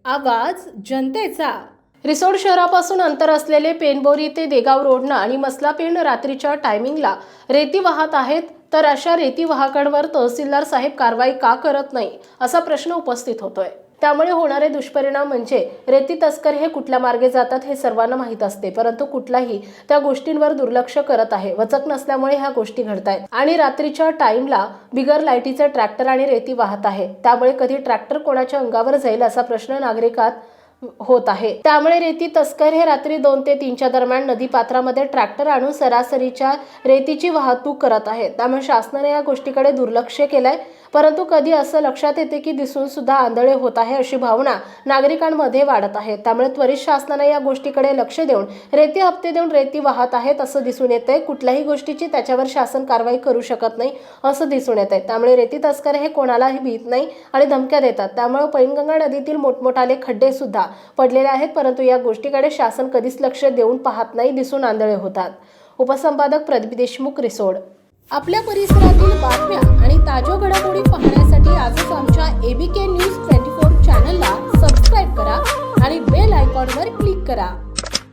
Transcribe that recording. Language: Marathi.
आवाज जनतेचा। रिसोड शहरापासून अंतर असलेले पेनबोरी ते देगाव रोडना आणि मसला पेण रात्रीच्या टायमिंगला रेती वाहत आहेत, तर अशा रेती वाहकांवर तहसीलदार साहेब कारवाई का करत नाही असा प्रश्न उपस्थित होतोय। त्यामुळे होणारे दुष्परिणाम म्हणजे रेती तस्कर हे कुठल्या मार्गे जातात हे सर्वांना माहीत असते, परंतु कुठलाही त्या गोष्टींवर दुर्लक्ष करत आहे। वचक नसल्यामुळे ह्या गोष्टी घडतायत आणि रात्रीच्या टाइमला बिगर लाईटीचे ट्रॅक्टर आणि रेती वाहत आहे। त्यामुळे कधी ट्रॅक्टर कोणाच्या अंगावर जाईल असा प्रश्न नागरिकात होत आहे। त्यामुळे रेती तस्कर हे रात्री 2 ते 3च्या दरम्यान नदी पात्रामध्ये ट्रॅक्टर आणून सरासरीच्या रेतीची वाहतूक करत आहेत। त्यामुळे शासनाने या गोष्टीकडे दुर्लक्ष केलंय, परंतु कधी असं लक्षात येते की दिसून सुद्धा आंधळे होत आहे अशी भावना नागरिकांमध्ये वाढत आहे। त्यामुळे त्वरित शासनाने या गोष्टीकडे लक्ष देऊन रेती हप्ते देऊन रेती वाहत आहेत असं दिसून येतंय। कुठल्याही गोष्टीची त्याच्यावर शासन कारवाई करू शकत नाही असं दिसून येतंय। त्यामुळे रेती तस्कर हे कोणालाही भीत नाही आणि धमक्या देतात। त्यामुळे पैनगंगा नदीतील मोठमोठाले खड्डे सुद्धा पडलेले आहेत, परंतु या गोष्टीकडे शासन कधीच लक्ष देऊन पाहत नाही, दिसून आंधळे होतात। उपसंपादक प्रदीप देशमुख, रिसोड। आपल्या परिसरातील बातम्या आणि ताज्या घडामोडी पाहण्यासाठी आजच आमच्या ABK न्यूज 24 चॅनलला सबस्क्राईब करा आणि बेल आयकॉनवर क्लिक करा।